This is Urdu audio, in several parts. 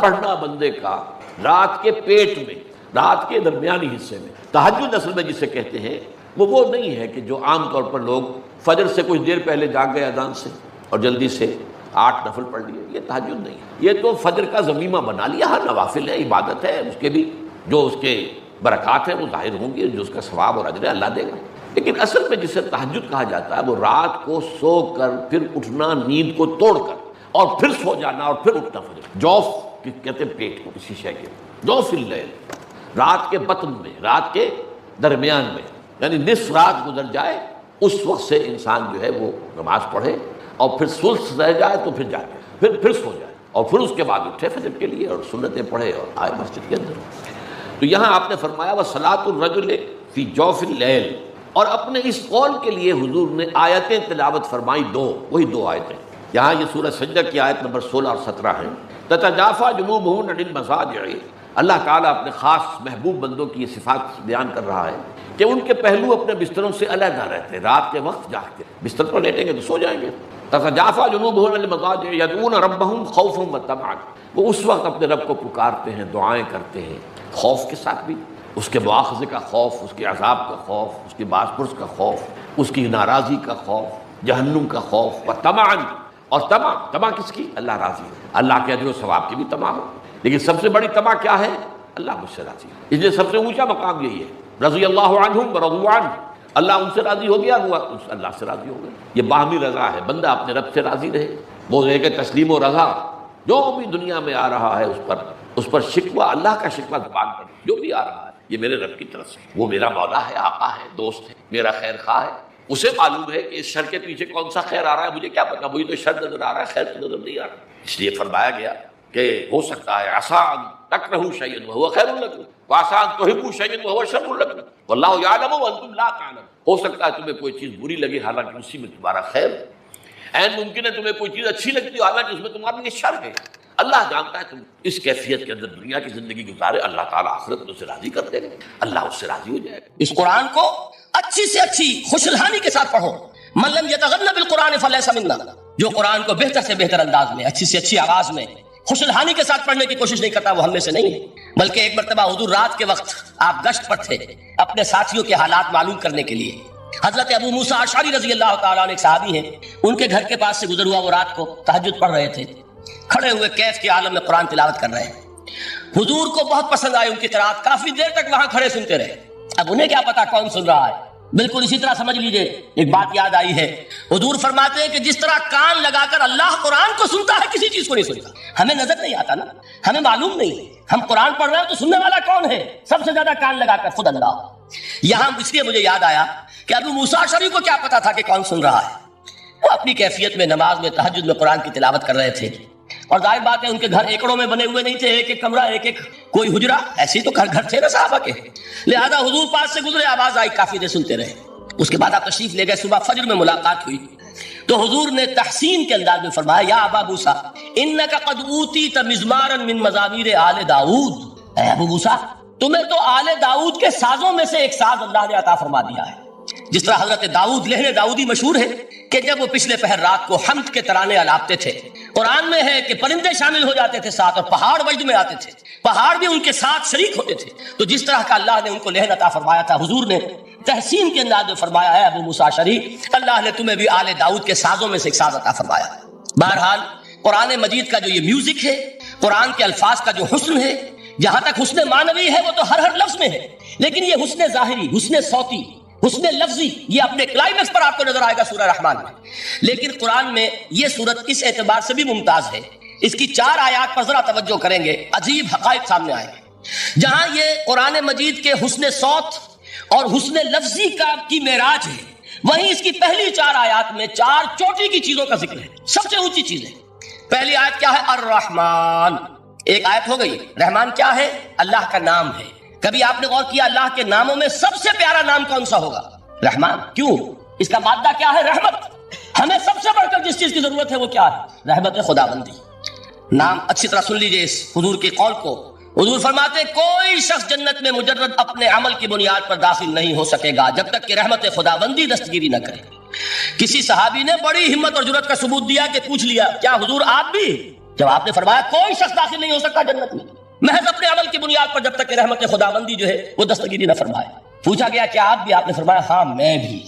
پڑھنا بندے کا رات کے پیٹ میں، رات کے درمیانی حصے میں. تہجد اصل میں جسے کہتے ہیں وہ نہیں ہے کہ جو عام طور پر لوگ فجر سے کچھ دیر پہلے جاگ گئے اذان سے اور جلدی سے 8 نفل پڑھ لیے. یہ تہجد نہیں ہے، یہ تو فجر کا ضمیمہ بنا لیا. ہر نوافل ہے، عبادت ہے، اس کے بھی جو اس کے برکات ہیں وہ ظاہر ہوں گی، جو اس کا ثواب اور اجر ہے اللہ دے گا. لیکن اصل میں جسے تہجد کہا جاتا ہے وہ رات کو سو کر پھر اٹھنا، نیند کو توڑ کر اور پھر سو جانا اور پھر اٹھنا. فجر جوف کہتے ہیں پیٹ کو، کسی شے کے جوف اللیل، رات کے بطن میں، رات کے درمیان میں، یعنی نصف رات گزر جائے اس وقت سے انسان جو ہے وہ نماز پڑھے اور پھر ثلث رہ جائے تو پھر جاگے، پھر سو جائے اور پھر اس کے بعد اٹھے فجر کے لیے اور سنتیں پڑھے اور آئے مسجد کے اندر. تو یہاں آپ نے فرمایا وَصَلَاةُ الرَّجُلِ فِي جَوْفِ اللَّيْلِ، اور اپنے اس قول کے لیے حضور نے آیتیں تلاوت فرمائی، وہی دو آیتیں. یہاں یہ سورہ سجدہ کی آیت نمبر 16 اور 17 ہیں. تَتَجَافَىٰ جُنُوبُهُمْ عَنِ الْمَضَاجِعِ، اللہ تعالیٰ اپنے خاص محبوب بندوں کی یہ صفات بیان کر رہا ہے کہ ان کے پہلو اپنے بستروں سے علیحدہ رہتے ہیں، رات کے وقت جاگتے، بستر پر لیٹیں گے تو سو جائیں گے. تَتَجَافَىٰ جُنُوبُهُمْ عَنِ الْمَضَاجِعِ يَدْعُونَ رَبَّهُمْ خَوْفًا وَطَمَعًا، وہ اس وقت اپنے رب کو پکارتے ہیں، دعائیں کرتے ہیں، خوف کے ساتھ بھی، اس کے مواخذے کا خوف، اس کے عذاب کا خوف، اس کی باز پرس کا خوف، اس کی ناراضی کا خوف، جہنم کا خوف. وطمعا، اور طمع کس کی؟ اللہ راضی ہو، اللہ کے اجر و ثواب کی بھی طمع ہو. لیکن سب سے بڑی طمع کیا ہے؟ اللہ مجھ سے راضی ہے. اس لیے سب سے اونچا مقام یہی ہے، رضی اللہ عنہم ورضوا عنہ، اللہ ان سے راضی ہو گیا، وہ اللہ سے راضی ہو گیا. یہ باہمی رضا ہے، بندہ اپنے رب سے راضی رہے. وہ ہے کہ تسلیم و رضا جو بھی دنیا میں آ رہا ہے اس پر شکوہ، اللہ کا شکوہ زبان پر جو بھی آ رہا ہے یہ میرے رب کی طرف سے، وہ میرا مولا ہے، آقا ہے، دوست ہے، میرا خیر خواہ ہے. اسے معلوم ہے کہ اس شر کے پیچھے کون سا خیر آ رہا ہے، مجھے کیا پتا، مجھے تو شر نظر آ رہا ہے، خیر تو نظر نہیں آ رہا. اس لیے فرمایا گیا کہ ہو سکتا ہے عسیٰ ان تکرہوا شیئا وہو خیر لکم وعسیٰ ان تحبوا شیئا وہو شر لکم واللہ یعلم وانتم لا تعلمون. ہو سکتا ہے تمہیں کوئی چیز بری لگے حالانکہ اسی میں تمہارا خیر ہے. این ممکن ہے تمہیں کوئی چیز اچھی لگتی ہو حالانکہ اس میں تمہارے لیے شر ہے. اللہ جانتا ہے تم اس کیفیت کے اندر دنیا کی زندگی گزارے، اللہ تعالیٰ آخرت میں اسے راضی کر دے گا، اللہ اس سے راضی ہو جائے گا. اس قرآن کو اچھی سے اچھی خوشالحانی کے ساتھ پڑھو. من لم یتغن بالقرآن فلیس منا، جو قرآن کو بہتر سے بہتر انداز میں، اچھی سے اچھی آواز میں، خوشالحانی کے ساتھ پڑھنے کی کوشش نہیں کرتا وہ ہم میں سے نہیں ہے. بلکہ ایک مرتبہ حضور رات کے وقت آپ گشت پر تھے اپنے ساتھیوں کے حالات معلوم کرنے کے لیے. حضرت ابو موسیٰ اشعری رضی اللہ تعالیٰ عنہ ایک صحابی ہیں، ان کے گھر کے پاس سے گزر ہوا، وہ رات کو تہجد پڑھ رہے تھے، کھڑے ہوئے کیف کے عالم میں قرآن تلاوت کر رہے ہیں. حضور کو بہت پسند آئی ان کی قرات، کافی دیر تک وہاں کھڑے سنتے رہے. اب انہیں کیا پتا کون سن رہا ہے. بالکل اسی طرح سمجھ لیجئے ایک بات یاد آئی ہے. حضور فرماتے ہیں کہ جس طرح کان لگا کر اللہ قرآن کو سنتا ہے کسی چیز کو نہیں سنتا. ہمیں نظر نہیں آتا نا، ہمیں معلوم نہیں، ہم قرآن پڑھ رہے ہیں تو سننے والا کون ہے؟ سب سے زیادہ کان لگا کر خود اللہ. یہاں اس لیے مجھے یاد آیا کہ ابو موسیٰ اشعری کو کیا پتا تھا کہ کون سن رہا ہے. وہ اپنی کیفیت میں نماز میں تہجد میں قرآن کی تلاوت کر رہے تھے. اور ظاہر بات ہے ان کے گھر ایکڑوں میں بنے ہوئے نہیں تھے، ایک ایک کمرہ، ایک ایک کوئی حجرہ، ایسے تو گھر تھے نا صحابہ کے. لہذا حضور پاس سے گزرے، آواز آئی، کافی دیر سنتے رہے. اس کے بعد آپ تشریف لے گئے، صبح فجر میں ملاقات ہوئی تو حضور نے تحسین کے انداز میں فرمایا یا ابا موسیٰ انک قد اوتیت مزمارا من مزامیر آل داؤد. اے ابو موسیٰ تمہیں تو آل داؤد کے سازوں میں سے ایک ساز اللہ نے عطا فرما دیا ہے. جس طرح حضرت داؤد لہن داؤدی مشہور ہے کہ جب وہ پچھلے پہر رات کو حمد کے ترانے الاپتے تھے، قرآن میں ہے کہ پرندے شامل ہو جاتے تھے ساتھ اور پہاڑ وجد میں آتے تھے، پہاڑ بھی ان کے ساتھ شریک ہوتے تھے. تو جس طرح کا اللہ نے ان کو لہن عطا فرمایا تھا، حضور نے تحسین کے انداز میں فرمایا ہے ابو موسیٰ اشعری اللہ نے تمہیں بھی آل داؤد کے سازوں میں سے ایک ساز عطا فرمایا. بہرحال قرآن مجید کا جو یہ میوزک ہے، قرآن کے الفاظ کا جو حسن ہے، جہاں تک حسن معنوی ہے وہ تو ہر لفظ میں ہے، لیکن یہ حسن ظاہری، حسن صوتی، حسن لفظی، یہ اپنے کلائمیکس پر آپ کو نظر آئے گا سورہ رحمان میں. لیکن قرآن میں یہ سورت اس اعتبار سے بھی ممتاز ہے، اس کی 4 آیات پر ذرا توجہ کریں گے، عجیب حقائق سامنے آئیں گے. جہاں یہ قرآن مجید کے حسن صوت اور حسن لفظی کی معراج ہے، وہیں اس کی پہلی 4 آیات میں 4 چوٹی کی چیزوں کا ذکر ہے، سب سے اونچی چیز ہے. پہلی آیت کیا ہے؟ الرحمن. ایک آیت ہو گئی. رحمان کیا ہے؟ اللہ کا نام ہے. کبھی آپ نے غور کیا اللہ کے ناموں میں سب سے پیارا نام کون سا ہوگا؟ رحمان. کیوں؟ اس کا مادہ کیا ہے؟ رحمت. ہمیں سب سے بڑھ کر جس چیز کی ضرورت ہے وہ کیا ہے؟ رحمت خداوندی. نام اچھی طرح سن لیجئے اس حضور کے قول کو. حضور فرماتے ہیں کوئی شخص جنت میں مجرد اپنے عمل کی بنیاد پر داخل نہیں ہو سکے گا جب تک کہ رحمت خداوندی دستگیری نہ کرے. کسی صحابی نے بڑی ہمت اور جرأت کا ثبوت دیا کہ پوچھ لیا کیا حضور آپ بھی؟ جب آپ نے فرمایا کوئی شخص داخل نہیں ہو سکتا جنت میں محض اپنے عمل کی بنیاد پر جب تک کہ رحمت خداوندی جو ہے وہ دستگیری نہ فرمائے. پوچھا گیا کیا آپ بھی؟ آپ نے فرمایا ہاں میں بھی.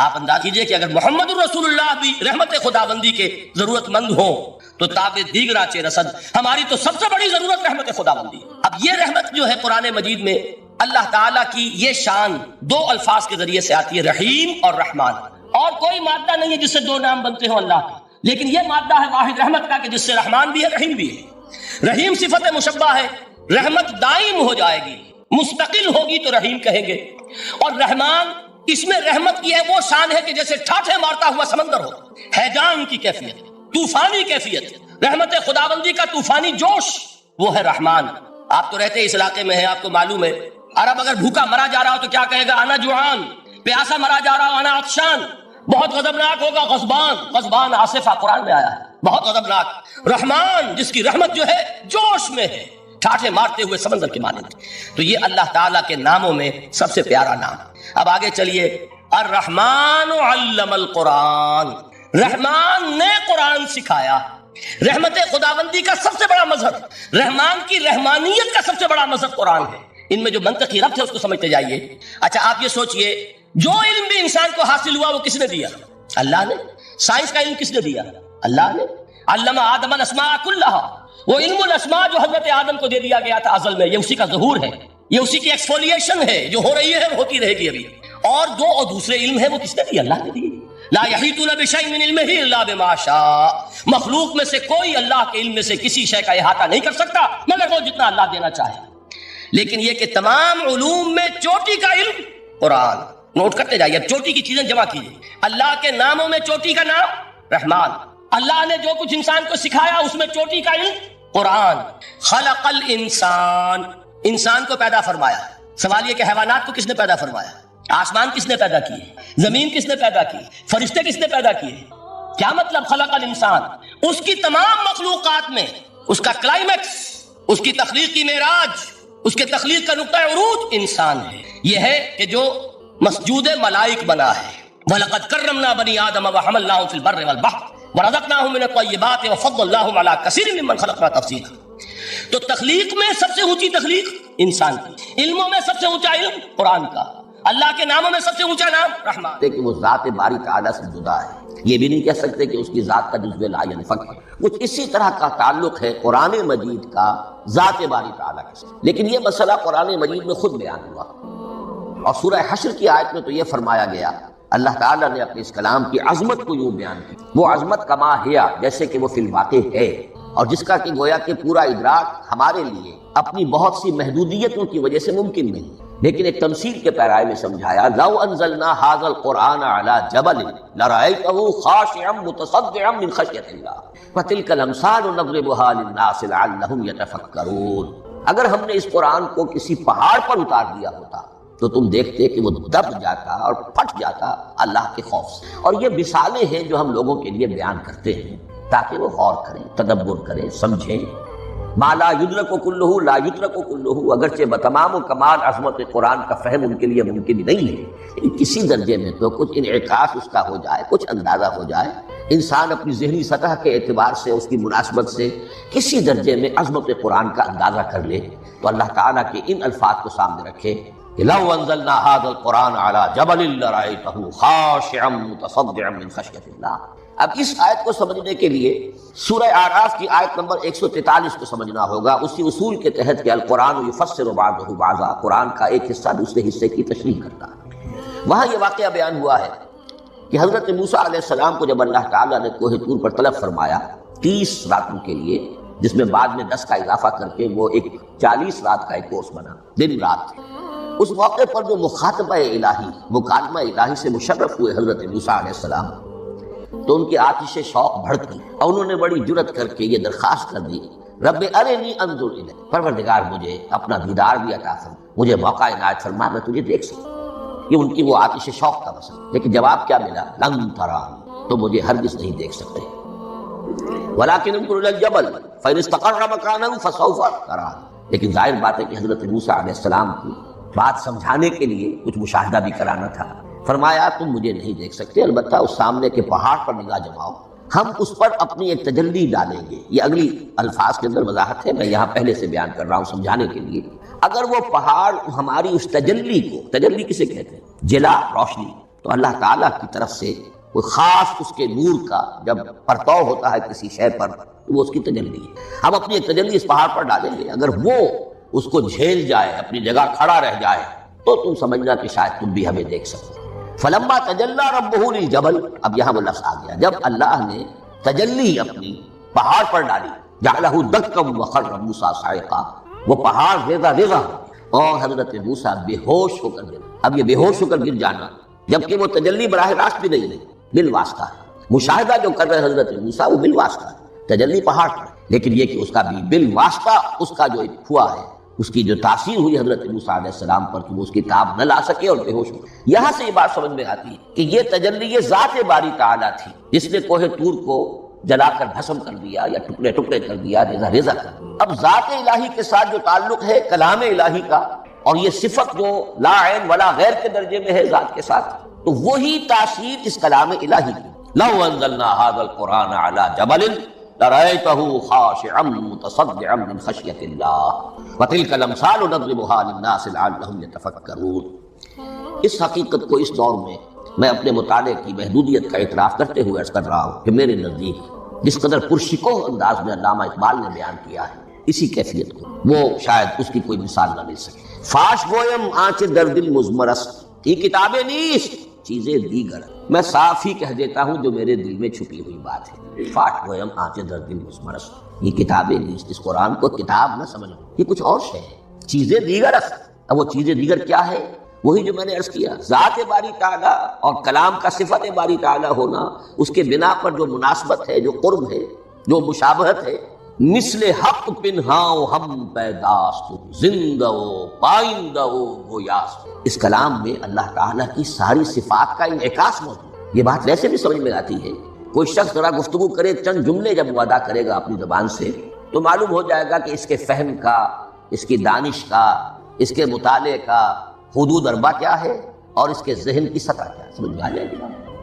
آپ انداز کیجئے کہ اگر محمد الرسول اللہ بھی رحمت خداوندی کے ضرورت مند ہوں تو تاب دیگرا چے رسد ہماری تو سب سے بڑی ضرورت رحمت خداوندی. اب یہ رحمت جو ہے قرآن مجید میں اللہ تعالیٰ کی یہ شان دو الفاظ کے ذریعے سے آتی ہے، رحیم اور رحمان. اور کوئی مادہ نہیں ہے جس سے دو نام بنتے ہوں اللہ کے، لیکن یہ مادہ ہے واحد رحمت کا کہ جس سے رحمان بھی ہے رحیم بھی ہے. رحیم صفت مشبہ ہے، رحمت دائم ہو جائے گی مستقل ہوگی تو رحیم کہیں گے. اور رحمان اس میں رحمت کی ہے وہ شان ہے کہ جیسے ٹھاٹھے مارتا ہوا سمندر ہو، ہیجان کی کیفیت، طوفانی کیفیت، رحمت خداوندی کا طوفانی جوش، وہ ہے رحمان. آپ تو رہتے اس علاقے میں ہیں، آپ کو معلوم ہے عرب اگر بھوکا مرا جا رہا ہو تو کیا کہے گا؟ انا جوعان. پیاسا مرا جا رہا ہو انا عطشان. بہت غضبناک ہوگا غضبان، غضبان آصفہ قرآن میں آیا ہے، بہت غضبناک. رحمان جس کی رحمت جو ہے جوش میں ہے، ٹھاٹھے مارتے ہوئے سمندر کے مانند. تو یہ اللہ تعالیٰ کے ناموں میں سب سے پیارا نام. اب آگے چلیے، الرحمن علم القرآن، رحمان نے قرآن سکھایا. رحمت خداوندی کا سب سے بڑا مظہر، رحمان کی رحمانیت کا سب سے بڑا مظہر قرآن ہے. ان میں جو منطقی ربط ہے اس کو سمجھتے جائیے. اچھا آپ یہ سوچئے جو علم بھی انسان کو حاصل ہوا وہ کس نے دیا؟ اللہ نے. سائنس کا علم کس نے دیا؟ اللہ نے. علم آدم الاسماء کلھا، وہ علم الاسماء جو حضرت آدم کو دے دیا گیا تھا ازل میں، یہ اسی کا ظہور ہے، یہ اسی کی ایکسفولیشن ہے جو ہو رہی ہے اور ہوتی رہے گی ابھی. اور دوسرے علم ہے وہ کس نے دیا؟ اللہ نے دی. لا یحیطون بشیء من علمہ الا بما شاء. مخلوق میں سے کوئی اللہ کے علم میں سے کسی شے کا احاطہ نہیں کر سکتا مگر وہ جتنا اللہ دینا چاہے. لیکن یہ کہ تمام علوم میں چوٹی کا علم قرآن. نوٹ کرتے جائیے، اب چوٹی کی چیزیں جمع کیجیے. اللہ کے ناموں میں چوٹی کا نام رحمان. اللہ نے جو کچھ انسان کو سکھایا اس میں چوٹی کا علم قرآن. خلق الانسان، انسان کو پیدا فرمایا. سوال یہ کہ حیوانات کو کس نے پیدا فرمایا؟ آسمان کس نے پیدا کیے؟ زمین کس نے پیدا کی؟ فرشتے کس نے پیدا کیے؟ کیا مطلب خلق الانسان؟ اس کی تمام مخلوقات میں اس کا کلائمیکس، اس کی تخلیقی معراج، اس کے تخلیق کا نقطہ عروج انسان ہے. یہ ہے کہ جو مسجود ملائک بنا ہے. وَلَقَدْ كَرَّمْنَا بَنِي آدَمَ وَحَمَلْنَاهُمْ فِي الْبَرِّ وَالْبَحْرِ وَرَزَقْنَاهُمْ مِنَ الطَّيِّبَاتِ وَفَضَّلْنَاهُمْ عَلَى كَثِيرٍ مِّمَّنْ خَلَقْنَا تَفْضِيلًا. تو تخلیق میں سب سے اونچی تخلیق انسان کی، علموں میں سب سے اونچا علم قرآن کا، اللہ کے ناموں میں سب سے اونچا نام رحمان. کہ وہ ذات باری تعالیٰ سے جدا ہے، یہ بھی نہیں کہہ سکتے کہ اس کی ذات کا جزو لا ینفک. کچھ اسی طرح کا تعلق ہے قرآن مجید کا ذات باری تعالیٰ کے ساتھ. لیکن یہ مسئلہ قرآن مجید میں خود بیان ہوا، اور سورہ حشر کی آیت میں تو یہ فرمایا گیا، اللہ تعالیٰ نے اپنے اس کلام کی عظمت کو یوں بیان کی، وہ عظمت کما ہیا، جیسے کہ وہ فی الواقع ہے، اور جس کا کہ گویا کہ پورا ادراک ہمارے لیے اپنی بہت سی محدودیتوں کی وجہ سے ممکن نہیں. لیکن ایک تمثیل کے پیرائے میں سمجھایا، لو انزلنا ھذا القرآن علی جبل لرأیتہ خاشعا متصدعا من خشیۃ اللہ فتلک الامثال نضربها للناس لعلہم یتفکرون. اگر ہم نے اس قرآن کو کسی پہاڑ پر اتار دیا ہوتا تو تم دیکھتے کہ وہ دب جاتا اور پھٹ جاتا اللہ کے خوف سے. اور یہ مثالیں ہیں جو ہم لوگوں کے لیے بیان کرتے ہیں تاکہ وہ غور کریں، تدبر کریں، سمجھیں. ما لا یدرک کلہ لا یترک کلہ، اگرچہ بتمام و کمال عظمت قرآن کا فہم ان کے لیے ممکن نہیں ہے، لیکن کسی درجے میں تو کچھ انعکاس اس کا ہو جائے، کچھ اندازہ ہو جائے. انسان اپنی ذہنی سطح کے اعتبار سے، اس کی مناسبت سے کسی درجے میں عظمت قرآن کا اندازہ کر لے تو اللہ تعالیٰ کے ان الفاظ کو سامنے رکھے کہ لو انزلنا هذا القرآن على جبل لرأيته خاشعا متصدعا من خشیۃ اللہ. اب اس آیت کو سمجھنے کے لیے سورہ اعراف کی آیت نمبر 143 کو سمجھنا ہوگا، اسی اصول کے تحت کہ القرآن یفسر بعضہ بعضا، قرآن کا ایک حصہ دوسرے حصے کی تشریح کرتا ہے. وہاں یہ واقعہ بیان ہوا ہے کہ حضرت موسیٰ علیہ السلام کو جب اللہ تعالیٰ نے کوہ طور پر طلب فرمایا 30 راتوں کے لیے، جس میں بعد میں 10 کا اضافہ کر کے وہ ایک 40 رات کا ایک کورس بنا، دن رات. اس موقع پر جو مخاطبہ الہی، مکالمہ الہی سے مشرف ہوئے حضرت موسیٰ علیہ السلام، تو ان کی آتش شوق بھڑکی اور انہوں نے بڑی جرأت کر کے یہ درخواست کر دی، رب ارنی انظر الیک، پروردگار مجھے اپنا دیدار بھی عطا فرما، مجھے موقع عنایت فرما، میں تجھے دیکھ سکوں. یہ ان کی وہ آتش شوق کا مسئلہ. لیکن جواب کیا ملا؟ لن ترانی، تو مجھے ہرگز نہیں دیکھ سکتے. ولکن انظر الی الجبل فإن استقر مکانہ فسوف ترانی. لیکن ظاہر بات ہے کہ حضرت موسیٰ علیہ السلام کو بات سمجھانے کے لیے کچھ مشاہدہ بھی کرانا تھا. فرمایا تم مجھے نہیں دیکھ سکتے، البتہ اس سامنے کے پہاڑ پر نگاہ جماؤ، ہم اس پر اپنی ایک تجلی ڈالیں گے. یہ اگلی الفاظ کے اندر وضاحت ہے، میں یہاں پہلے سے بیان کر رہا ہوں سمجھانے کے لیے. اگر وہ پہاڑ ہماری اس تجلی کو، تجلی کسے کہتے ہیں؟ جلا، روشنی. تو اللہ تعالیٰ کی طرف سے کوئی خاص اس کے نور کا جب پرتو ہوتا ہے کسی شے پر تو وہ اس کی تجلی ہے. ہم اپنی ایک تجلی اس پہاڑ پر ڈالیں گے، اگر وہ اس کو جھیل جائے، اپنی جگہ کھڑا رہ جائے، تو تم سمجھنا کہ شاید تم بھی ہمیں دیکھ سکو. فلما تجلی ربہ للجبل، اب یہاں وہ لفظ آ گیا، جب اللہ نے تجلی اپنی پہاڑ پر ڈالی، جعلہ دکا وخر موسیٰ صعقا، وہ پہاڑ ریزہ ریزہ اور حضرت موسیٰ بے ہوش ہو کر گر. اب یہ بے ہوش ہو کر گر جانا جبکہ وہ تجلی براہ راست بھی نہیں ہے، بالواسطہ ہے. مشاہدہ جو کر رہے حضرت موسیٰ وہ بالواسطہ ہے، تجلی پہاڑ پر، لیکن یہ کہ اس کا بھی بالواسطہ اس کا جو ہوا ہے، اس کی جو تاثیر ہوئی حضرت موسیٰ علیہ السلام پر کہ وہ اس کی تاب نہ لا سکے اور بے ہوش ہو. یہاں سے یہ بات سمجھ میں آتی ہے کہ یہ تجلی یہ ذات باری تعالیٰ تھی جس نے کوہ طور کو جلا کر بھسم کر دیا یا ٹکڑے ٹکڑے کر دیا، ریزہ ریزہ کر دیا. اب ذات الہی کے ساتھ جو تعلق ہے کلام الہی کا، اور یہ صفت جو لا عین ولا غیر کے درجے میں ہے ذات کے ساتھ، تو وہی تاثیر اس کلام الہی کی. لو انزلنا هذا القرآن على جبل لرأيته خاشعا متصدعا من خشية الله وتلك الأمثال نضربها للناس لعلهم يتفكرون. اس حقیقت کو اس دور میں اپنے مطالعے کی محدودیت کا اعتراف کرتے ہوئے عرض کر رہا ہوں کہ میرے نزدیک جس قدر پرشکوہ انداز میں علامہ اقبال نے بیان کیا ہے اسی کیفیت کو وہ شاید اس کی کوئی مثال نہ مل سکے. فاش گویم آنچ در دل مضمرست، یہ کتابیں نیست چیزیں دیگر. میں صاف ہی کہہ دیتا ہوں جو میرے دل میں چھپی ہوئی بات ہے. فاش گویم آنچ در دل مضمرست، یہ کتابیں نیست، اس قرآن کو کتاب نہ سمجھو، یہ کچھ اور شے ہے. چیزیں دیگر است، اب وہ چیزیں دیگر کیا ہے؟ وہی جو میں نے عرض کیا، ذات باری تعالیٰ اور کلام کا صفت باری تعالیٰ ہونا، اس کے بنا پر جو مناسبت ہے، جو قرب ہے، جو مشابہت ہے. مثل حق پنہاؤ ہم پیداست، زندہ و پائندہ و گویاست. اس کلام میں اللہ تعالیٰ کی ساری صفات کا انعکاس موجود ہے. یہ بات ویسے بھی سمجھ میں آتی ہے. کوئی شخص ذرا گفتگو کرے، چند جملے جب وہ ادا کرے گا اپنی زبان سے تو معلوم ہو جائے گا کہ اس کے فہم کا، اس کی دانش کا، اس کے مطالعے کا حدود اربع کیا ہے اور اس کے ذہن کی سطح کیا ہے، سمجھ میں آ جائے گی.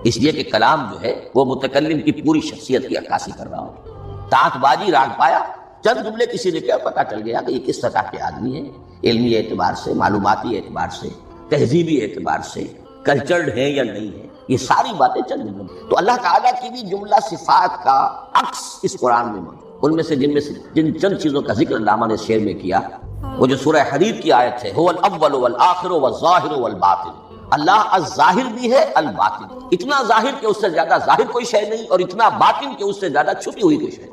اس لیے کہ کلام جو ہے وہ متکلم کی پوری شخصیت کی عکاسی کر رہا ہو. تانت بازی راگ پایا، چند جملے کسی نے کیا پتہ چل گیا کہ یہ کس سطح کے آدمی ہیں، علمی اعتبار سے، معلوماتی اعتبار سے، تہذیبی اعتبار سے، کلچرڈ ہیں یا نہیں ہیں. یہ ساری باتیں چند جملے. تو اللہ تعالیٰ کی بھی جملہ صفات کا عکس اس قرآن میں موجود. ان میں سے جن چند چیزوں کا ذکر علامہ نے شعر میں کیا، وہ جو سورہ حدید کی آیت ہے، هو الاول والآخر والظاہر والباطن. اللہ الظاہر بھی ہے، الباطن. اتنا ظاہر کہ اس سے زیادہ ظاہر کوئی شے نہیں، اور اتنا باطن کہ اس سے زیادہ چھپی ہوئی کوئی شے.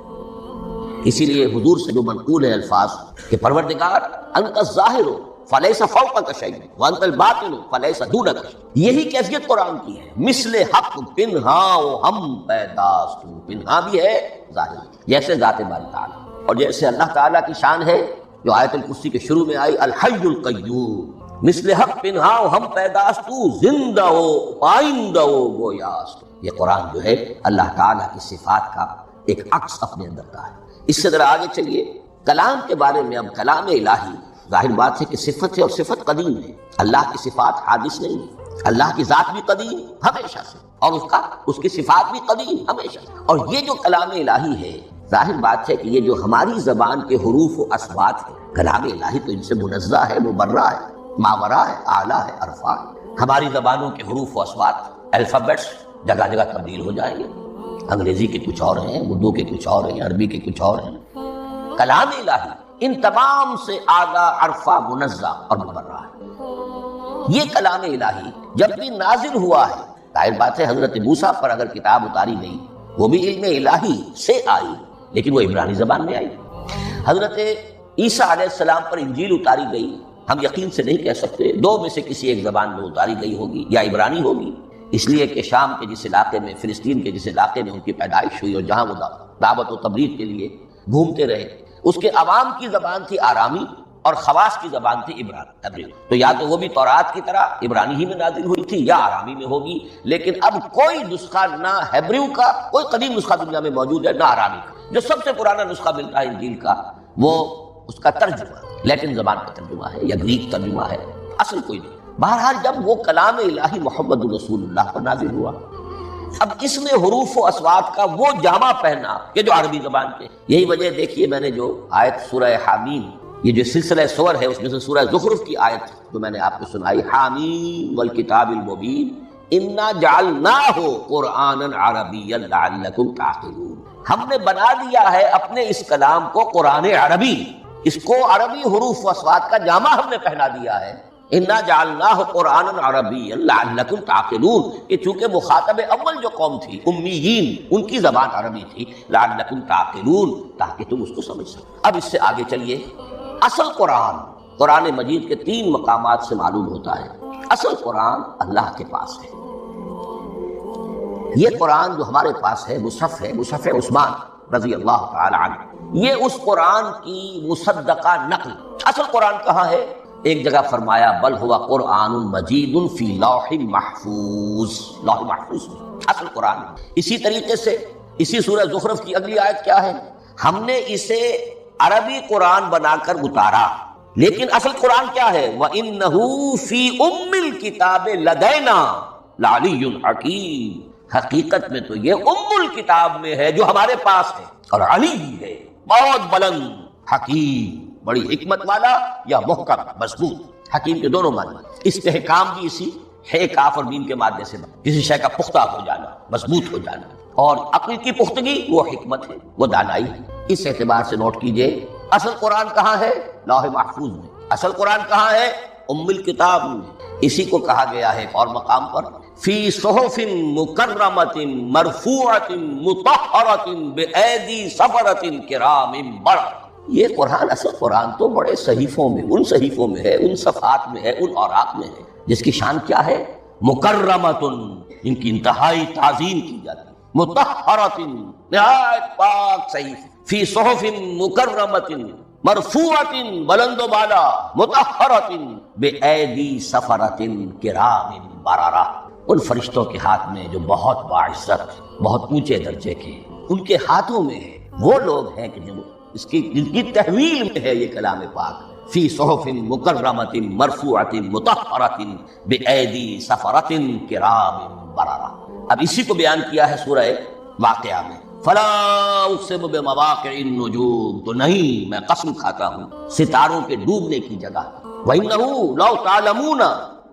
اسی لیے حضور سے جو منقول ہے الفاظ کہ پروردگار انت الظاہر فلیس فوقک شیء وانت الباطن فلیس دونک شیء. یہی کیفیت قرآن کی ہے. مثل حق پنہاؤ ہم پیداست، پنہا بھی ہے، ظاہر جیسے ذات باری تعالیٰ. اور جیسے اللہ تعالیٰ کی شان ہے جو آیت الکرسی کے شروع میں آئی، الحی القیوم. مثل حق پنہاؤ ہم پیداست، زندہ ہو پائندہ ہو گویاست. یہ قرآن جو ہے اللہ تعالیٰ کی صفات کا ایک عکس اپنے اندر کا ہے. اس سے ذرا آگے چلیے کلام کے بارے میں. اب کلام الہی ظاہر بات ہے کہ صفت ہے اور صفت قدیم ہے. اللہ کی صفات حادث نہیں ہے. اللہ کی ذات بھی قدیم ہمیشہ سے، اور اس کی صفات بھی قدیم ہمیشہ سے. اور یہ جو کلام الہی ہے ظاہر بات ہے کہ یہ جو ہماری زبان کے حروف و اصوات ہے، کلام الہی تو ان سے منزہ ہے، مبرہ ہے، ماورا ہے، اعلیٰ ہے، عرفا ہے. ہماری زبانوں کے حروف و اصوات، الفابیٹس جگہ جگہ تبدیل ہو جائیں گے. انگریزی کے کچھ اور ہیں، اردو کے کچھ اور ہیں، عربی کے کچھ اور ہیں. کلام الہی ان تمام سے اعلیٰ، عرفہ، منزہ اور مبرہ ہے. یہ کلام الہی جب بھی نازل ہوا ہے، ظاہر بات ہے حضرت موسیٰ پر اگر کتاب اتاری گئی وہ بھی علم الہی سے آئی، لیکن وہ عبرانی زبان میں آئی. حضرت عیسیٰ علیہ السلام پر انجیل اتاری گئی، ہم یقین سے نہیں کہہ سکتے، دو میں سے کسی ایک زبان میں اتاری گئی ہوگی، یا عبرانی ہوگی، اس لیے کہ شام کے جس علاقے میں، فلسطین کے جس علاقے میں ان کی پیدائش ہوئی اور جہاں وہ دعوت و تبلیغ کے لیے گھومتے رہے، اس کے عوام کی زبان تھی آرامی اور خواص کی زبان تھی عبرانی. تو یا تو وہ بھی تورات کی طرح عبرانی ہی میں نازل ہوئی تھی یا آرامی میں ہوگی. لیکن اب کوئی نسخہ نہ ہیبریو کا، کوئی قدیم نسخہ دنیا میں موجود ہے، نہ آرامی کا. جو سب سے پرانا نسخہ ملتا ہے انجیل کا وہ اس کا ترجمہ لیٹن زبان کا ترجمہ ہے یا گریک ترجمہ ہے، اصل کوئی نہیں. بہرحال جب وہ کلام الہی محمد رسول اللہ پر نازل ہوا اب اس میں حروف و اصوات کا وہ جامع پہنا کہ جو عربی زبان کے، یہی وجہ دیکھیے میں نے جو آیت سورہ حامیم، یہ جو سلسلہ سور ہے اس میں سے سورہ زخرف کی آیت جو میں نے آپ کو سنائی، حامیم والکتاب المبین انا جعلناہ قرآنا عربیا لعلکم تعقلون، ہم نے بنا دیا ہے اپنے اس کلام کو قرآن عربی، اس کو عربی حروف و اصوات کا جامع ہم نے پہنا دیا ہے، انا جعلناہ قرآنا عربیا لعلکم تعقلون، کہ چونکہ مخاطب اول جو قوم تھی امیین، ان کی زبان عربی تھی، لعلکم تعقلون، تاکہ تم اس کو سمجھ سکو۔ اب اس سے آگے چلیے، اصل قرآن مجید کے 3 مقامات سے معلوم ہوتا ہے اصل قرآن اللہ کے پاس ہے۔ یہ قرآن جو ہمارے پاس ہے مصحف عثمان رضی اللہ تعالی عنہ، یہ اس قرآن کی مصدقہ نقل۔ اصل قرآن کہاں ہے؟ ایک جگہ فرمایا بل ہوا قرآن مجید فی لوح محفوظ، لوح محفوظ میں اصل قرآن۔ اسی طریقے سے اسی سورہ زخرف کی اگلی آیت کیا ہے؟ ہم نے اسے عربی قرآن بنا کر اتارا، لیکن اصل قرآن کیا ہے؟ وَإِنَّهُ فِي أُمِّ الْكِتَابِ لَدَيْنَا لَعَلِيٌّ حَكِيمٌ، حقیقت میں تو یہ الکتاب میں ہے جو ہمارے پاس ہے، اور علی بھی ہے، بہت بلند، حکیم، بڑی حکمت والا، یا محکم مضبوط۔ حکیم کے دونوں معنی، استحکام بھی اسی ہے کاف اور میم کے مادے سے، کسی شے کا پختہ ہو جانا، مضبوط ہو جانا، اور عقل کی پختگی وہ حکمت ہے، وہ دانائی ہے۔ اس اعتبار سے نوٹ کیجئے اصل قرآن کہاں ہے؟ لوح محفوظ میں۔ اصل قرآن کہاں ہے؟ ام الکتاب میں۔ اسی کو کہا گیا ہے ایک اور مقام پر فی صحف مکرمۃ مرفوعۃ مطہرۃ بأیدی سفرۃ کرام بررہ۔ یہ قرآن، اصل قرآن تو بڑے صحیفوں میں، ان صحیفوں میں ہے، ان صفحات میں ہے، ان اوراق میں ہے، جس کی شان کیا ہے؟ مکرمۃ، ان کی انتہائی تعظیم کی جاتی ہے، مطہرۃ، نہایت پاک صحیف، فی صحف مکرمۃ مرفوعۃ، بلند و بالا، مطہرۃ بأیدی سفرۃ کرام بررہ، ان فرشتوں کے ہاتھ میں جو بہت باعزت، بہت اونچے درجے کے، ان کے ہاتھوں میں ہے۔ وہ لوگ ہیں کہ جن کی تحویل میں ہے یہ کلام پاک، فی صحف مکرمۃ مرفوعۃ مطہرۃ بأیدی سفرۃ کرام بررہ۔ اب اسی کو بیان کیا ہے سورہ واقعہ میں، فلا اقسم بمواقع النجوم، تو نہیں، میں قسم کھاتا ہوں ستاروں کے ڈوبنے کی جگہ، وَإِنَّهُ لَوْ تَعْلَمُونَ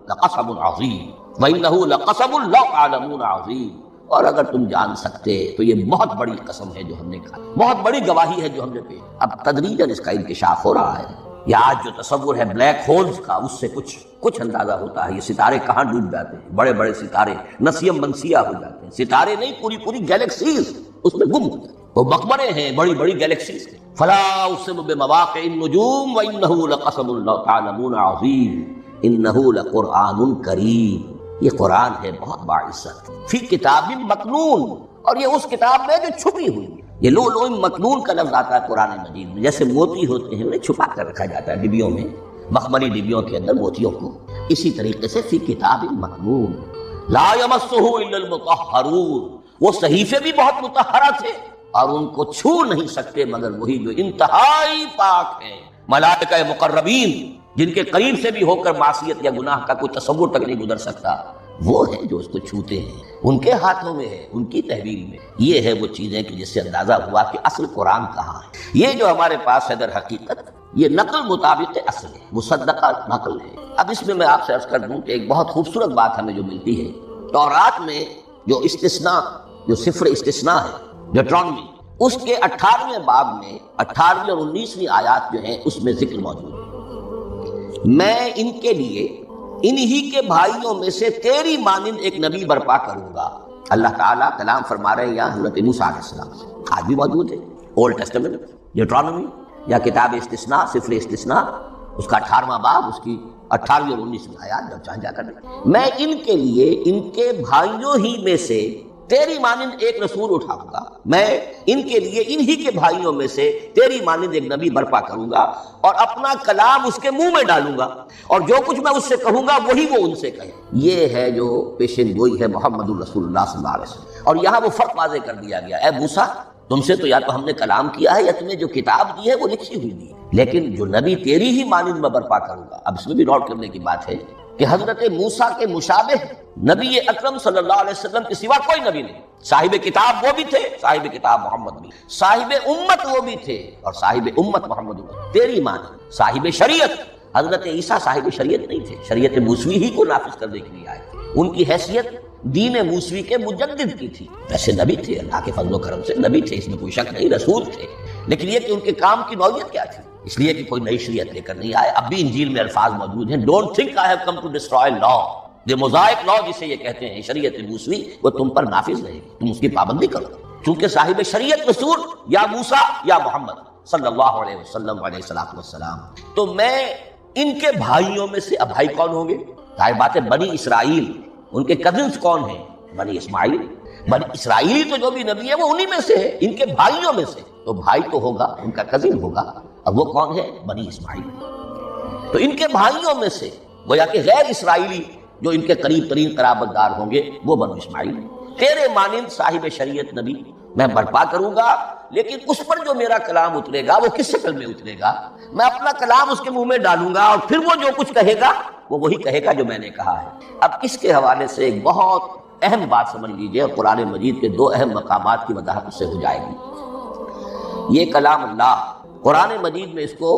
لَقَسَمٌ عَظِيمٌ، وَإِنَّهُ لَقَسَمٌ لَوْ تَعْلَمُونَ عَظِيمٌ، اور اگر تم جان سکتے تو یہ بہت بڑی قسم ہے جو ہم نے کھائی، بہت بڑی گواہی ہے جو ہم نے پی۔ اب تدریجاً اس کا انکشاف ہو رہا ہے۔ یہ آج جو تصور ہے بلیک ہولز کا، اس سے کچھ اندازہ ہوتا ہے یہ ستارے کہاں ڈوب جاتے ہیں، بڑے بڑے ستارے نسیم منسیہ ہو جاتے ہیں، ستارے نہیں، پوری گیلیکسیز اس میں گم ہو جاتے ہیں، وہ مقبرے ہیں بڑی بڑی گیلیکسیز کے۔ فلا اقسم بمواقع النجوم وانہ لقسم لو تعلمون عظیم انہ لقرآن کریم، یہ قرآن ہے بہت باعزت، فی کتاب مکنون، اور یہ اس کتاب میں جو چھپی ہوئی ہے۔ یہ لؤلؤ مکنون کا لفظ آتا ہے قرآن مجید میں، جیسے موتی ہوتے ہیں انہیں چھپا کر رکھا جاتا ہے ڈبیوں میں، مخملی ڈبیوں کے اندر موتیوں کو، اسی طریقے سے فی کتاب مکنون لا یمسہ الا المطہرون، وہ صحیفے بھی بہت مطہرہ تھے اور ان کو چھو نہیں سکتے مگر وہی جو انتہائی پاک ہیں، ملائکہ مقربین، جن کے قریب سے بھی ہو کر معصیت یا گناہ کا کوئی تصور تک نہیں گزر سکتا، وہ ہے جو اس کو چھوتے ہیں، ان کے ہاتھوں میں ہے، ان کی تحویل میں۔ یہ ہے وہ چیزیں کہ جس سے اندازہ ہوا کہ اصل قرآن کہاں ہے۔ یہ جو ہمارے پاس ہے در حقیقت یہ نقل مطابق اصل ہے، مصدقہ نقل ہے۔ اب اس میں آپ سے عرض کر دوں کہ ایک بہت خوبصورت بات ہمیں جو ملتی ہے، تورات میں جو استثناء، جو صفر استثناء ہے، ڈیوٹرانومی، اس کے 18ویں باب میں 18ویں اور 19ویں آیات جو ہیں اس میں ذکر موجود ہے، میں ان کے لیے انہی کے بھائیوں میں سے تیری مانند ایک نبی برپا کروں گا۔ اللہ تعالیٰ کلام فرما رہے ہیں یا حضرت موسیٰ علیہ السلام سے، آج بھی موجود ہے اولڈ ٹیسٹمنٹ، ڈیوٹرانومی یا کتاب استثناء، صفر استثناء، اس کا 18واں باب، اس کی 18ویں اور 19ویں آیات، جب چاہیں جا کر میں ان کے لیے ان کے بھائیوں ہی میں سے تیری مانند ایک رسول اٹھاؤں گا، میں ان کے لیے انہی کے بھائیوں میں سے تیری مانند ایک نبی برپا کروں گا اور اپنا کلام اس کے منہ میں ڈالوں گا، اور جو کچھ میں اس سے کہوں گا وہی وہ ان سے کہے۔ یہ ہے جو پیشن گوئی ہے محمد الرسول اللہ صلی اللہ علیہ وسلم۔ اور یہاں وہ فرق واضح کر دیا گیا، اے موسیٰ تم سے تو یا تو ہم نے کلام کیا ہے یا تمہیں جو کتاب دی ہے وہ لکھی ہوئی دی ہے، لیکن جو نبی تیری ہی مانند میں برپا کروں گا۔ اب اس میں بھی نوٹ کرنے کی بات ہے کہ حضرت موسیٰ کے مشابہ نبی اکرم صلی اللہ علیہ وسلم کے سوا کوئی نبی نہیں. صاحب کتاب وہ بھی تھے، صاحب کتاب محمد بھی، صاحب امت وہ بھی تھے اور صاحب امت محمد بھی. تیری مان صاحب شریعت حضرت عیسیٰ صاحب شریعت نہیں تھے، شریعت موسوی ہی کو نافذ کرنے کے لیے آئے تھے. ان کی حیثیت دین موسوی کے مجدد کی تھی. ویسے نبی تھے، اللہ کے فضل و کرم سے نبی تھے، اس میں کوئی شک نہیں، رسول تھے. لیکن یہ کہ ان کے کام کی نوعیت کیا تھی، اس لیے کہ کوئی نئی شریعت لے کر نہیں آئے. اب بھی انجیل میں الفاظ موجود ہیں، don't think I have come to destroy law. یہ موزائک لا جسے یہ کہتے ہیں، شریعت موسوی، وہ تم پر نافذ رہے گی، تم اس کی پابندی کرو. چونکہ صاحب شریعت رسول یا موسیٰ یا محمد صلی اللہ علیہ وسلم علیہ السلام. تو میں ان کے بھائیوں میں سے، اب بھائی کون ہوں گے؟ ظاہر بات ہے بنی اسرائیل، ان کے کزنز کون ہیں؟ بنی اسماعیل. بنی اسرائیلی تو جو بھی نبی ہے وہ انہی میں سے ہے، ان کے بھائیوں میں سے. تو بھائی تو ہوگا، ان کا کزن ہوگا. اب وہ کون ہے؟ بنی اسماعیل. تو ان کے بھائیوں میں سے گویا کہ غیر اسرائیلی جو ان کے قریب ترین قرابت دار ہوں گے وہ بنو اسماعیل. تیرے مانند صاحب شریعت نبی میں برپا کروں گا، لیکن اس پر جو میرا کلام اترے گا وہ کس شکل میں اترے گا؟ میں اپنا کلام اس کے منہ میں ڈالوں گا اور پھر وہ جو کچھ کہے گا وہ وہی کہے گا جو میں نے کہا ہے. اب اس کے حوالے سے ایک بہت اہم بات سمجھ لیجئے، اور قرآن مجید کے دو اہم مقامات کی وضاحت اس سے ہو جائے گی. یہ کلام اللہ، قرآن مجید میں اس کو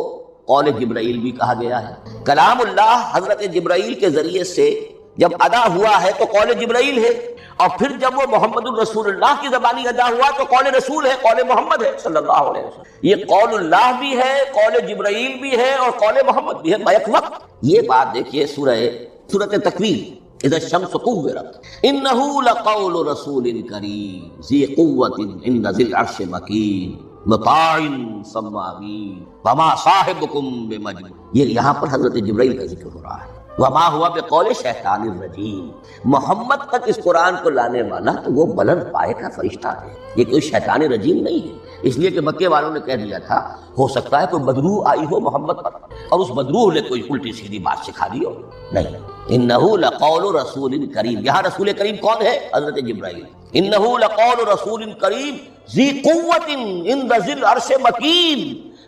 قول جبرائیل بھی کہا گیا ہے. کلام اللہ حضرت جبرائیل کے ذریعے سے جب ادا ہوا ہے تو قول جبرائیل ہے، اور پھر جب وہ محمد الرسول اللہ کی زبانی ادا ہوا تو قول رسول ہے، قول محمد ہے صلی اللہ علیہ وسلم. یہ قول اللہ بھی ہے، قول جبرائیل بھی ہے اور قول محمد بھی ہے بیک وقت. یہ بات دیکھیے سورۃ تکویر، اذا الشمس كورت انه لقول رسول کریم ذی قوت عند ذی العرش مکین مطاع ثم امین وما صاحبکم بمجنون. یہ یہاں پر حضرت جبرائیل کا ذکر ہو رہا ہے. وما ہوا بقول شیطان الرجیم. محمد تک اس قرآن کو لانے والا تو وہ بلند پائے کا فرشتہ ہے، یہ کوئی شیطان رجیم نہیں ہے. اس لیے کہ مکے والوں نے کہہ دیا تھا ہو سکتا ہے کوئی بدروح آئی ہو محمد پر اور اس بدروح نے کوئی الٹی سیدھی بات سکھا دی ہو. نہیں، انہ لقول رسول کریم. یہاں رسول کریم کون ہے؟ حضرت جبرائیل. انہ لقول رسول کریم ذی قوت عند ذی العرش مکین،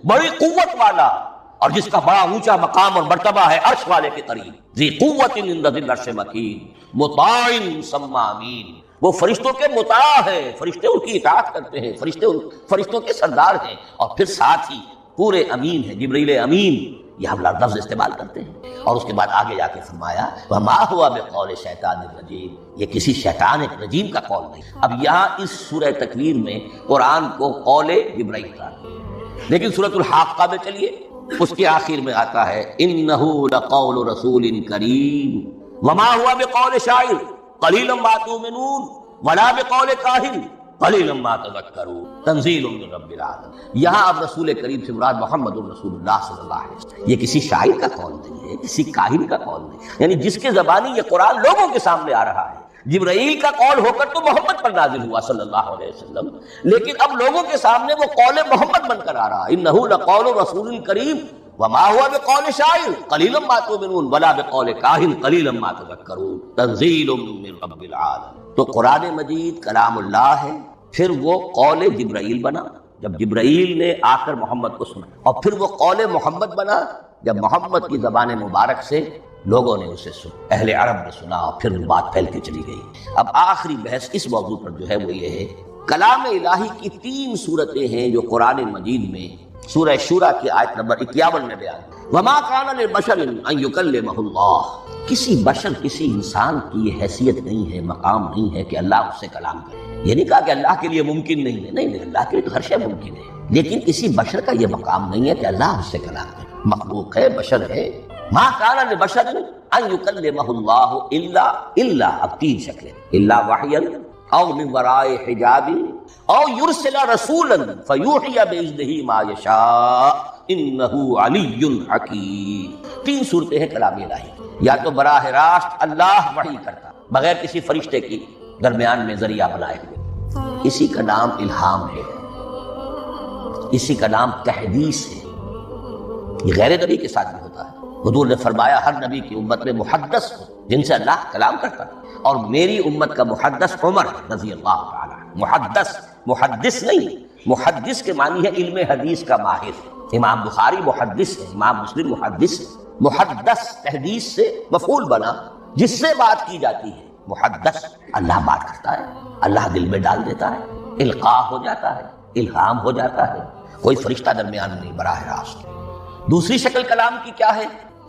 بڑی قوت والا اور جس کا بڑا اونچا مقام اور مرتبہ ہے عرش والے کے قریب. ذی قوت عند ذی العرش مکین مطاع ثم امین. وہ فرشتوں کے مطاع ہے، فرشتے ان کی اطاعت کرتے ہیں، فرشتوں کے سردار ہیں، اور پھر ساتھ ہی پورے امین ہیں. جبرائیل امین یہ ہم لفظ استعمال کرتے ہیں. اور اس کے بعد آگے جا کے فرمایا وما ہوا بقول شیطان الرجیم، یہ کسی شیطان رجیم کا قول نہیں. اب یہاں اس سورہ تکویر میں قرآن کو قول جبرائیل کا، لیکن سورۃ الحاقہ میں چلیے اس کے آخر میں آتا ہے انہ لقول رسول کریم وما ہوا بقول شاعر قلیلا ما تؤمنون ولا بقول کاہن قلیلا ما تذکرون تنزیل من رب العالمین. یہاں اب رسول کریم سے مراد محمد الرسول اللہ صلی اللہ علیہ وسلم. یہ کسی شاعر کا قول نہیں ہے، کسی کاہن کا قول نہیں، یعنی جس کے زبانی یہ قرآن لوگوں کے سامنے آ رہا ہے. جبرائیل کا قول ہو کر تو محمد پر نازل ہوا صلی اللہ علیہ وسلم، لیکن اب لوگوں کے سامنے وہ قول محمد بن کر آ رہا. انہ لقول رسول کریم وما ہوا بقول شاعر قلیلا ما تؤمنون ولا بقول کاہن قلیلا ما تذکرون تنزیل من رب العالمین. تو قرآن مجید کلام اللہ ہے، پھر وہ قول جبرائیل بنا جب جبرائیل نے آ کر محمد کو سنا، اور پھر وہ قول محمد بنا جب محمد کی زبان مبارک سے لوگوں نے اسے سنا، اہل عرب نے سنا، اور پھر بات پھیل کے چلی گئی. اب آخری بحث اس موضوع پر جو ہے وہ یہ ہے، کلام الہی کی 3 صورتیں ہیں جو قرآن مجید میں سورہ شورى کی آیت نمبر 51 میں بیان. وما کان لبشر ان یکلمہ اللہ. کسی بشر، کسی انسان کی یہ حیثیت نہیں ہے، مقام نہیں ہے کہ اللہ اس سے کلام کرے. یہ نہیں کہا کہ اللہ کے لیے ممکن نہیں ہے، نہیں، اللہ کے لیے تو ہر شے ممکن ہے، لیکن کسی بشر کا یہ مقام نہیں ہے کہ اللہ اس سے کلام کرے. مخلوق ہے، بشر ہے. ما کان لبشر ان یکلمہ اللہ الا اب 3 شکلیں، الا وحیا او من وراء حجاب او یرسل رسولا فیوحی باذنہ ما یشاء انہ علی حکیم. 3 صورتیں ہیں کلام الہی. یا تو براہ راست اللہ وحی کرتا بغیر کسی فرشتے کی درمیان میں ذریعہ بنائے ہوئے، اسی کا نام الہام ہے، اسی کا نام تحدیث ہے. یہ غیر نبی کے ساتھ بھی ہوتا ہے. حضور نے فرمایا ہر نبی کی امت میں محدث ہو جن سے اللہ کلام کرتا ہے، اور میری امت کا محدث عمر رضی اللہ تعالی. محدث نہیں، محدث کے معنی ہے علم حدیث کا ماہر. امام بخاری محدث ہے، امام مسلم محدث ہے۔ محدث تحدیث سے مفعول بنا، جس سے بات کی جاتی ہے۔ محدث، اللہ بات کرتا ہے، اللہ دل میں ڈال دیتا ہے، القاء ہو جاتا ہے، الہام ہو جاتا ہے، کوئی فرشتہ درمیان نہیں، براہ راست۔ دوسری شکل کلام کی کیا ہے؟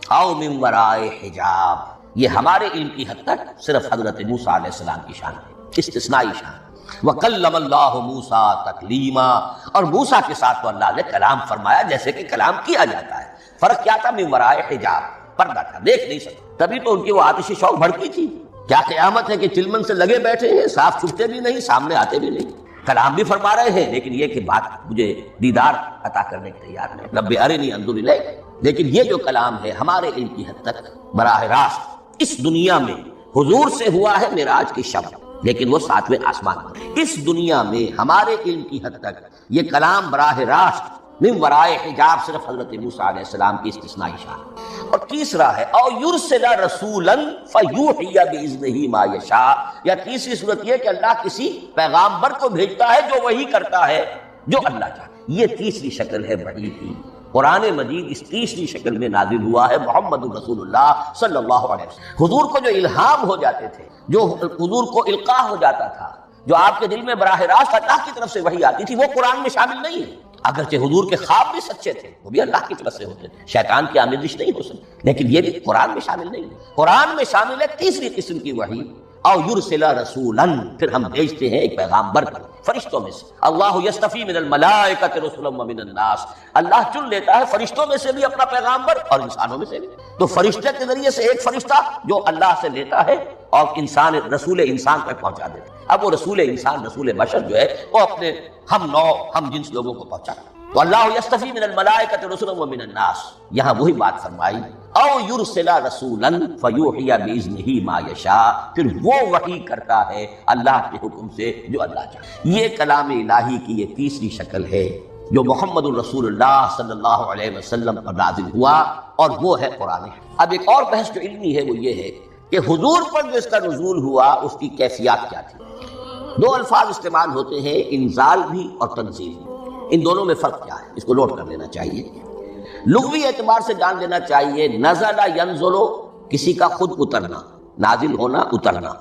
او من ورائے حجاب، یہ ہمارے علم کی حد تک صرف حضرت موسیٰ علیہ السلام کی شان ہے، استثنائی شان۔ وَكَلَّمَ اللَّهُ مُوسَىٰ تَكْلِيمًا، اور موسیٰ کے ساتھ تو اللہ نے کلام فرمایا جیسے کہ کلام کیا جاتا ہے۔ فرق کیا تھا؟ من ورائے حجاب، پردہ تھا، دیکھ نہیں سکتے، تبھی تو ان کی وہ آتش شوق بھڑکی تھی۔ کیا قیامت ہے کہ چلمن سے لگے بیٹھے ہیں، صاف چھپتے بھی نہیں، سامنے آتے بھی نہیں، کلام بھی فرما رہے ہیں، لیکن یہ کہ بات مجھے دیدار عطا کرنے کے تیار نہیں، رب ارنی انظر الیک۔ لیکن یہ جو کلام ہے ہمارے علم کی حد تک براہ راست اس دنیا میں حضور سے ہوا ہے معراج کی شب، لیکن وہ 7ویں آسمان پر۔ اس دنیا میں ہمارے علم کی حد تک یہ کلام براہ راست من ورائے حجاب صرف حضرت موسیٰ علیہ السلام کی استثنائی شان۔ اور تیسرا ہے او یرسل رسولا فیوحی باذنہ ما یشاء، یا تیسری صورت یہ کہ اللہ کسی پیغامبر کو بھیجتا ہے جو وہی کرتا ہے جو اللہ چاہے۔ یہ تیسری شکل ہے وحی کی۔ قرآن مجید اس تیسری شکل میں نازل ہوا ہے، محمد رسول اللہ صلی اللہ علیہ وسلم۔ حضور کو جو الہام ہو جاتے تھے، جو حضور کو القاء ہو جاتا تھا، جو آپ کے دل میں براہ راست اللہ کی طرف سے وحی آتی تھی، وہ قرآن میں شامل نہیں ہے۔ اگرچہ حضور کے خواب بھی سچے تھے، وہ بھی اللہ کی طرف سے ہوتے تھے، شیطان کی آمیزش نہیں ہو سکتی، لیکن یہ بھی قرآن میں شامل نہیں ہے۔ قرآن میں شامل ہے تیسری قسم کی وحی، او یرسل رسولا، پھر ہم بھیجتے ہیں ایک پیغامبر کو فرشتوں میں سے۔ اللہ یصطفی من الملائکۃ رسلا ومن الناس، اللہ چن لیتا ہے فرشتوں میں سے بھی اپنا پیغامبر اور انسانوں میں سے بھی۔ تو فرشتے کے ذریعے سے ایک فرشتہ جو اللہ سے لیتا ہے اور انسان رسول انسان تک پہنچا دیتا ہے۔ اب وہ رسول انسان، رسول بشر جو ہے وہ اپنے ہم نوع ہم جنس لوگوں کو پہنچاتا ہے۔ تو اللہ یصطفی من الملائکۃ رسلا ومن الناس، یہاں وہی بات فرمائی، او یرسل رسولا فیوحی باذنہ ما یشاء، پھر وہ وحی کرتا ہے اللہ کے حکم سے جو اللہ چاہے۔ یہ کلام الہی کی یہ تیسری شکل ہے جو محمد الرسول اللہ صلی اللہ علیہ وسلم پر نازل ہوا، اور وہ ہے قرآن۔ اب ایک اور بحث جو علمی ہے وہ یہ ہے کہ حضور پر جو اس کا نزول ہوا اس کی کیفیات کیا تھی۔ دو الفاظ استعمال ہوتے ہیں، انزال بھی اور تنزیل بھی۔ ان دونوں میں فرق کیا ہے اس کو نوٹ کر لینا چاہیے۔ لغوی اعتبار سے جان لینا چاہیے، نزل ینزل کسی کا خود اترنا، نازل ہونا، اترنا۔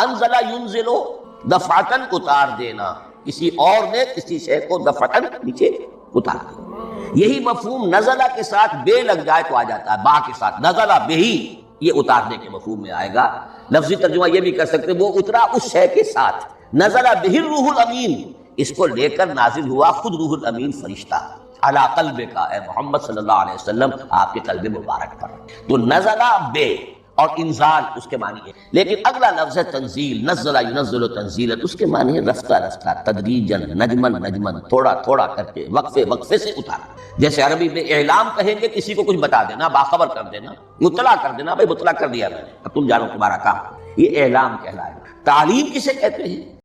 انزل ینزل دفعتاً اتار دینا، کسی اور نے کسی شے کو دفعتاً نیچے اتار دینا۔ یہی مفہوم نزلہ کے ساتھ بے لگ جائے تو آ جاتا ہے، با کے ساتھ نزلہ بہی، یہ اتارنے کے مفہوم میں آئے گا۔ لفظی ترجمہ یہ بھی کر سکتے وہ اترا اس شے کے ساتھ۔ نزل بہ الروح الامین، اس کو لے کر نازل ہوا خود روح الامین فرشتہ علی قلبک کا، اے محمد صلی اللہ علیہ وسلم آپ کے قلب مبارک پر۔ تو نزل بے اور انزال اس کے معنی ہے، لیکن اگلا لفظ ہے تنزیل، نزل ینزل تنزیلا، اس کے معنی ہے رفتہ رفتہ، تدریجاً، نجمن نجمن، تھوڑا تھوڑا کر کے، وقفے وقفے سے اتارا۔ جیسے عربی میں اعلام کہیں گے کسی کو کچھ بتا دینا، باخبر کر دینا، مطلع کر دینا، بھائی مطلع کر دیا میں نے، اب تم جانو تمہارا کام، یہ اعلام کہلائے گا۔ تعلیم کسے کہتے ہیں؟